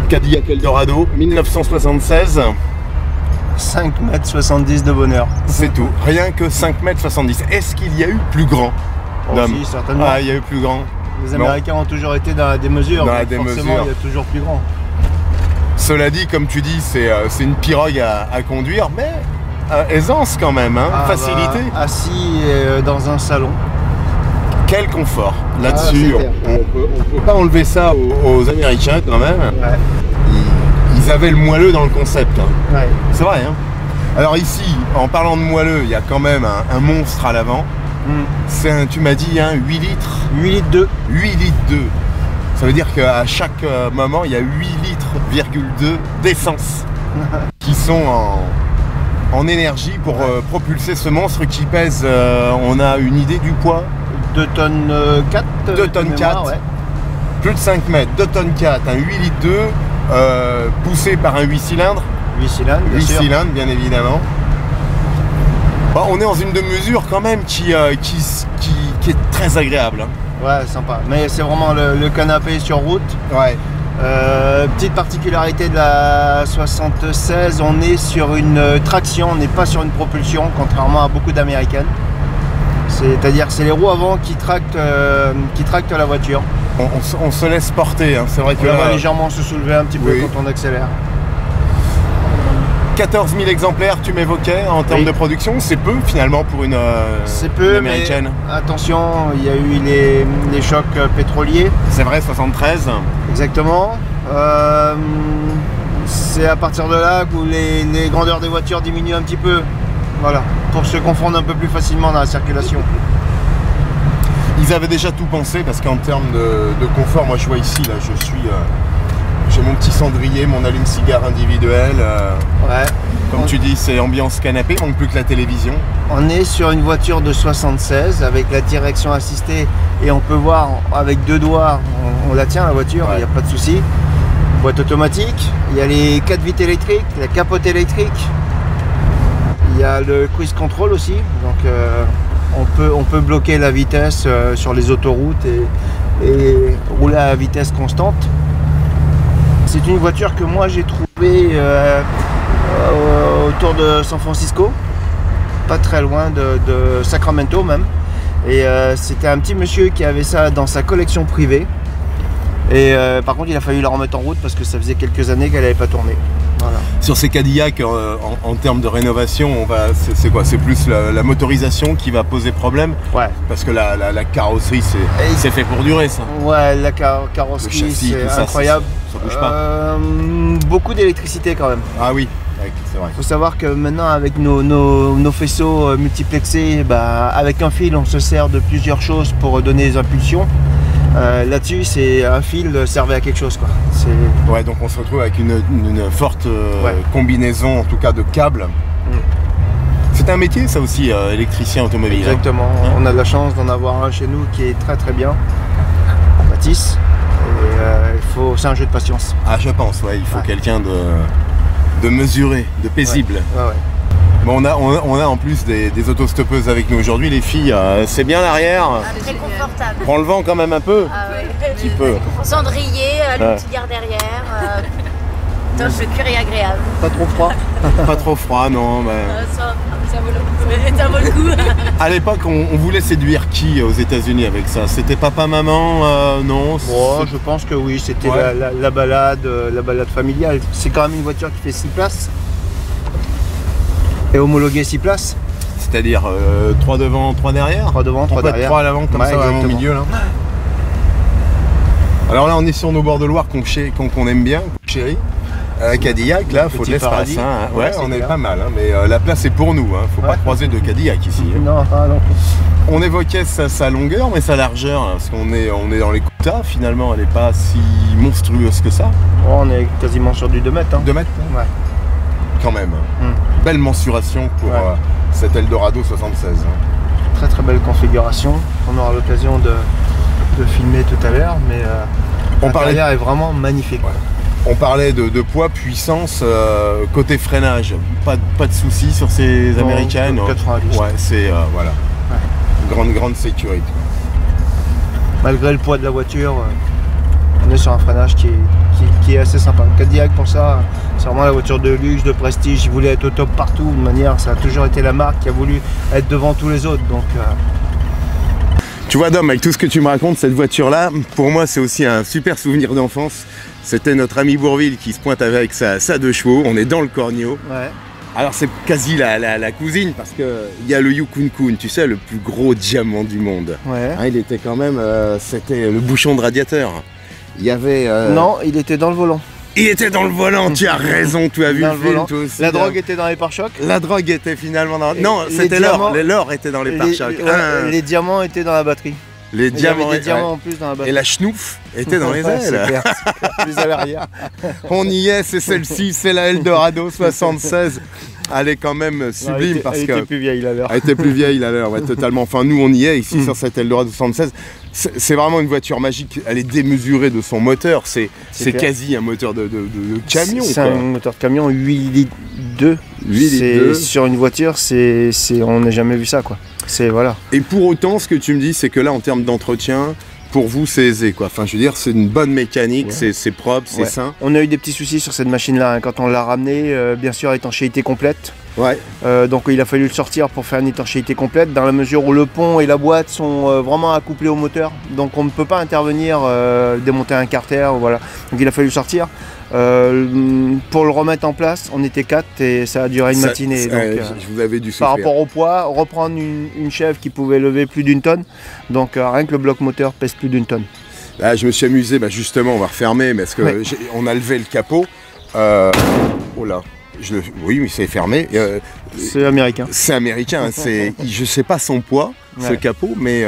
Cadillac Eldorado, 1976. 5,70 m de bonheur. C'est tout, rien que 5,70 m. Est-ce qu'il y a eu plus grand? Si, certainement. Ah, il y a eu plus grand. Les Américains ont toujours été dans la démesure, donc forcément il y a toujours plus grand. Cela dit, comme tu dis, c'est une pirogue à conduire, mais aisance quand même, hein, facilité. Assis dans un salon. Quel confort. Là-dessus, on peut pas enlever ça aux Américains quand même. Ouais. Ils avaient le moelleux dans le concept. Hein. Ouais. C'est vrai. Hein. Alors ici, en parlant de moelleux, il y a quand même un monstre à l'avant. C'est tu m'as dit, hein, 8 litres. 8 litres 2. 8 litres 2. Ça veut dire qu'à chaque moment, il y a 8 litres,2 d'essence qui sont en énergie pour propulser ce monstre qui pèse, on a une idée du poids? 2 tonnes 4. 2 tonnes 4. Ouais. Plus de 5 mètres, 2 tonnes 4, un 8 litres 2, poussé par un 8 cylindres. 8 cylindres, bien 8 sûr. cylindres, bien évidemment. Bon, on est dans une mesure quand même qui est très agréable. Hein. Ouais, sympa. Mais c'est vraiment le canapé sur route. Ouais. Petite particularité de la 76, on est sur une traction, on n'est pas sur une propulsion, contrairement à beaucoup d'américaines. C'est-à-dire que c'est les roues avant qui tractent la voiture. On se laisse porter, hein. C'est vrai que on va légèrement se soulever un petit peu quand on accélère. 14 000 exemplaires, tu m'évoquais, en termes de production, c'est peu finalement pour une américaine. Mais attention, il y a eu les chocs pétroliers. C'est vrai, 73. Exactement. C'est à partir de là où les grandeurs des voitures diminuent un petit peu. Voilà, pour se confondre un peu plus facilement dans la circulation. Ils avaient déjà tout pensé parce qu'en termes de confort, moi je vois ici, là, j'ai mon petit cendrier, mon allume-cigare individuel. Ouais. Comme tu dis, c'est ambiance canapé, manque plus que la télévision. On est sur une voiture de 76 avec la direction assistée et on peut voir avec 2 doigts, on la tient la voiture, il n'y a pas de souci. Boîte automatique, il y a les 4 vitres électriques, la capote électrique. Il y a le cruise control aussi, donc on peut bloquer la vitesse sur les autoroutes et rouler à vitesse constante. C'est une voiture que moi j'ai trouvée autour de San Francisco, pas très loin de Sacramento même. Et c'était un petit monsieur qui avait ça dans sa collection privée. Et par contre il a fallu la remettre en route parce que ça faisait quelques années qu'elle n'avait pas tourné. Voilà. Sur ces Cadillac, en termes de rénovation, c'est quoi? C'est plus la motorisation qui va poser problème? Ouais. Parce que la carrosserie, c'est fait pour durer, ça. Ouais, la carrosserie, c'est incroyable. Ça bouge pas. Beaucoup d'électricité quand même. Ah oui, c'est vrai. Il faut savoir que maintenant, avec nos faisceaux multiplexés, avec un fil, on se sert de plusieurs choses pour donner des impulsions. Là-dessus, c'est un fil servait à quelque chose, quoi. Ouais, donc on se retrouve avec une forte combinaison, en tout cas, de câbles. C'est un métier, ça aussi, électricien automobile. Exactement. Hein. On a de la chance d'en avoir un chez nous qui est très très bien. Matisse. Et c'est un jeu de patience. Ah, je pense, ouais. Il faut quelqu'un de mesuré, de paisible. Ouais. Bon, on a en plus des autostoppeuses avec nous aujourd'hui, les filles. C'est bien l'arrière. Très confortable. Prends le vent quand même un peu. Ah ouais. Un petit peu. Cendrier, le petit gare derrière. Touche le cuir est agréable. Pas trop froid. Pas trop froid, non. Ça vaut le coup. À l'époque, on voulait séduire qui aux États-Unis avec ça? C'était papa, maman, non? Je pense que oui, c'était la balade familiale. C'est quand même une voiture qui fait 6 places. Et homologué 6 places. C'est-à-dire 3 devant, 3 derrière? 3 devant, 3 derrière. 3 à l'avant, comme ça, vraiment au milieu, là. Alors là, on est sur nos bords de Loire qu'on aime bien, chérie. Cadillac, là, il faut de l'espace. Hein. Ouais, on est pas mal, hein, mais la place est pour nous. Hein. Faut pas croiser de Cadillac ici. Non, non. On évoquait sa longueur, mais sa largeur, hein, parce qu'on est dans les Kuta, finalement, elle n'est pas si monstrueuse que ça. Oh, on est quasiment sur du 2 mètres. Hein. 2 mètres? Ouais. Quand même. Belle mensuration pour cet Eldorado 76. Hein. Très très belle configuration. On aura l'occasion de filmer tout à l'heure, mais l'intérieur est vraiment magnifique. Ouais. On parlait de poids, puissance, côté freinage, pas de soucis sur ces américaines. 90. Ouais, c'est voilà. Grande sécurité. Malgré le poids de la voiture, on est sur un freinage qui est assez sympa. Cadillac pour ça, c'est vraiment la voiture de luxe, de prestige. Il voulait être au top partout. De manière, ça a toujours été la marque qui a voulu être devant tous les autres. Donc, Tu vois Dom, avec tout ce que tu me racontes, cette voiture-là, pour moi c'est aussi un super souvenir d'enfance. C'était notre ami Bourville qui se pointe avec sa 2 chevaux. On est dans le Cornio. ouais. Alors c'est quasi la cousine parce que il y a le Yukon Kun, tu sais, le plus gros diamant du monde. Ouais. Hein, il était quand même, c'était le bouchon de radiateur. Il y avait. Non, il était dans le volant. Il était dans le volant. Tu as raison, tu as vu Dans le le film, volant. toi aussi. La drogue était dans les pare-chocs. La drogue était finalement dans. Et Non, les c'était l'or. diamants- L'or était dans les pare-chocs. Les diamants étaient dans la batterie. Les Il y avait diamants. des diamants ouais. en plus dans la Et batterie. la schnouf était dans les Ouais, c'est ailes. clair, plus à l'arrière. On y est, c'est celle-ci, c'est la Eldorado 76. Elle est quand même sublime parce elle que. était plus vieille la leur. Elle était plus vieille là, ouais, totalement. Enfin, nous, on y est ici sur cette Eldorado 76. C'est vraiment une voiture magique. Elle est démesurée de son moteur. C'est clair. quasi un moteur de camion. C'est quoi. un moteur de camion 8 litres 2. 8 litres 2. Sur une voiture, on n'a jamais vu ça quoi. C'est voilà. Et pour autant, ce que tu me dis, c'est que là, en termes d'entretien, pour vous, c'est aisé, quoi. Enfin, je veux dire, c'est une bonne mécanique, c'est propre, c'est Ouais. sain. On a eu des petits soucis sur cette machine-là hein, quand on l'a ramenée. Bien sûr, étanchéité complète. Ouais. Donc il a fallu le sortir pour faire une étanchéité complète dans la mesure où le pont et la boîte sont vraiment accouplés au moteur. Donc on ne peut pas intervenir, démonter un carter, voilà. Donc il a fallu le sortir. Pour le remettre en place, on était 4 et ça a duré une matinée. Donc, je vous avais dû souffrir. par rapport au poids, reprendre une chèvre qui pouvait lever plus d'1 tonne. Donc rien que le bloc moteur pèse plus d'1 tonne. Là, je me suis amusé, justement, on va refermer, parce que Ouais. on a levé le capot. Oh là, oui, c'est fermé. C'est américain. C'est américain, je sais pas son poids, ce Ouais. capot, mais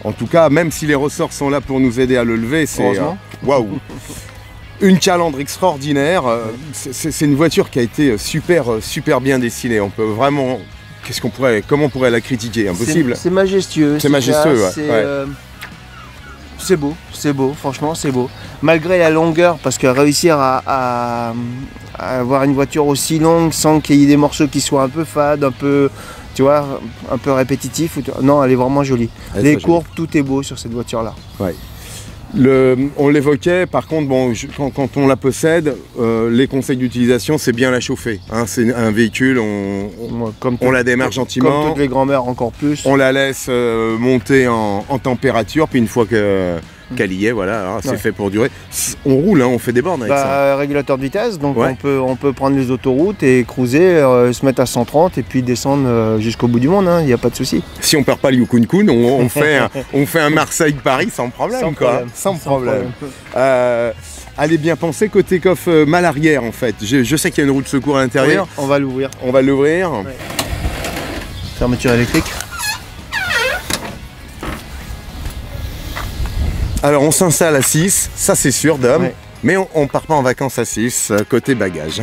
en tout cas, même si les ressorts sont là pour nous aider à le lever, c'est Heureusement. waouh. Une calandre extraordinaire. C'est une voiture qui a été super bien dessinée. On peut vraiment, comment on pourrait la critiquer? Impossible. C'est majestueux. C'est majestueux, classe, ouais. C'est beau, franchement c'est beau. Malgré la longueur, parce que réussir à avoir une voiture aussi longue sans qu'il y ait des morceaux qui soient un peu fades, un peu, tu vois, un peu répétitifs. Non, elle est vraiment jolie. Elle est Les très courbes, tout est beau sur cette voiture-là. Ouais. On l'évoquait, par contre, bon, quand on la possède, les conseils d'utilisation, c'est bien la chauffer. Hein, c'est un véhicule, on la démarre gentiment. Comme toutes les grand-mères, encore plus. On la laisse monter en température, puis une fois qu'elle y est, voilà, alors, c'est Ouais. fait pour durer. On roule, hein, on fait des bornes avec ça. Régulateur de vitesse, donc Ouais. on peut prendre les autoroutes et cruiser, se mettre à 130 et puis descendre jusqu'au bout du monde, il n'y a pas de souci. Si on perd pas le Yukon Kun, on fait un Marseille-Paris sans problème. Sans quoi. problème. Sans Sans problème. problème. Elle est bien pensée côté coffre mal arrière en fait. Je sais qu'il y a une roue de secours à l'intérieur. Oui, on va l'ouvrir. On va l'ouvrir. Ouais. Fermeture électrique. Alors on s'installe à 6, ça c'est sûr Dom. Ouais. Mais on part pas en vacances à 6, côté bagages.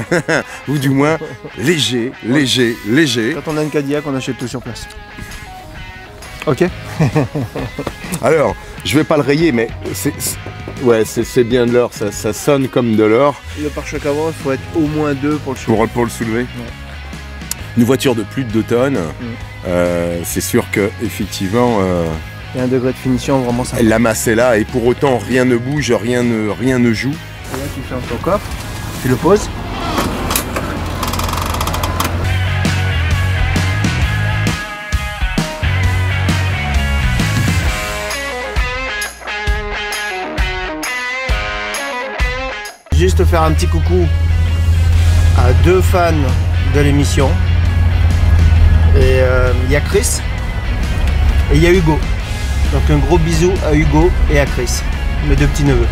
Ou du moins léger. Quand on a une Cadillac, on achète tout sur place. Ok. Alors, je vais pas le rayer, mais c'est bien de l'or, ça sonne comme de l'or Le pare-choc avant, il faut être au moins 2 pour le choix. pour le soulever. Une voiture de plus de 2 tonnes, c'est sûr que effectivement Il y a un degré de finition vraiment sympa. la masse est là et pour autant rien ne bouge, rien ne joue. Et là, tu fermes ton coffre, tu le poses. Juste faire un petit coucou à 2 fans de l'émission. Et il y a Chris et il y a Hugo. Donc un gros bisou à Hugo et à Chris, mes 2 petits neveux.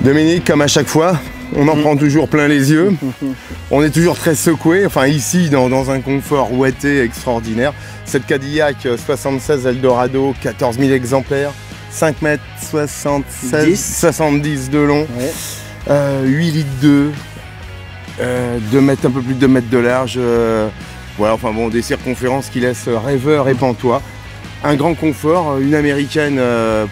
Dominique, comme à chaque fois, on en prend toujours plein les yeux. On est toujours très secoué, enfin ici dans un confort ouaté extraordinaire. Cette Cadillac 76 Eldorado, 14 000 exemplaires, 5 m 76, 70 de long, 8 litres 2, un peu plus de 2 mètres de large. Voilà, enfin bon, des circonférences qui laissent rêveur et pantois. Un grand confort, une américaine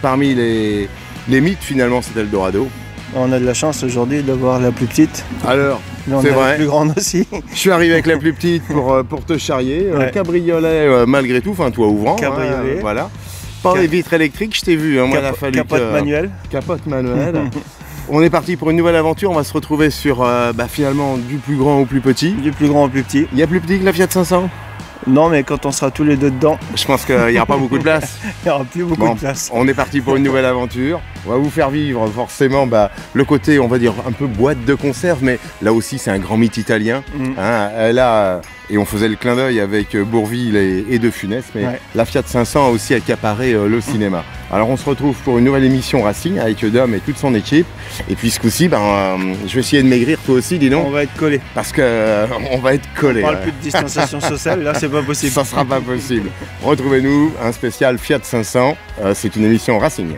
parmi les mythes finalement, c'est Eldorado. On a de la chance aujourd'hui d'avoir la plus petite. Alors, c'est vrai. La plus grande aussi. Je suis arrivé avec la plus petite pour te charrier. Ouais. Cabriolet malgré tout, enfin toit ouvrant. Cabriolet. Voilà. Pas les vitres électriques, je t'ai vu. Hein, moi, il a fallu capote manuelle. Capote manuelle. On est parti pour une nouvelle aventure. On va se retrouver sur finalement du plus grand au plus petit. Du plus grand au plus petit. Il y a plus petit que la Fiat 500? Non, mais quand on sera tous les deux dedans, je pense qu'il n'y aura pas beaucoup de place. Il n'y aura plus beaucoup de place. On est parti pour une nouvelle aventure. On va vous faire vivre forcément le côté, on va dire, un peu boîte de conserve, mais là aussi c'est un grand mythe italien. Hein, et on faisait le clin d'œil avec Bourvil et De Funès, mais la Fiat 500 a aussi accaparé le cinéma. Alors on se retrouve pour une nouvelle émission Racing avec Dom et toute son équipe. Et puis ce coup-ci, je vais essayer de maigrir, toi aussi, dis donc. On va être collé. Parce que on va être collé. On parle plus de distanciation sociale, là c'est pas possible. Ça sera pas possible. Retrouvez-nous un spécial Fiat 500, c'est une émission Racing.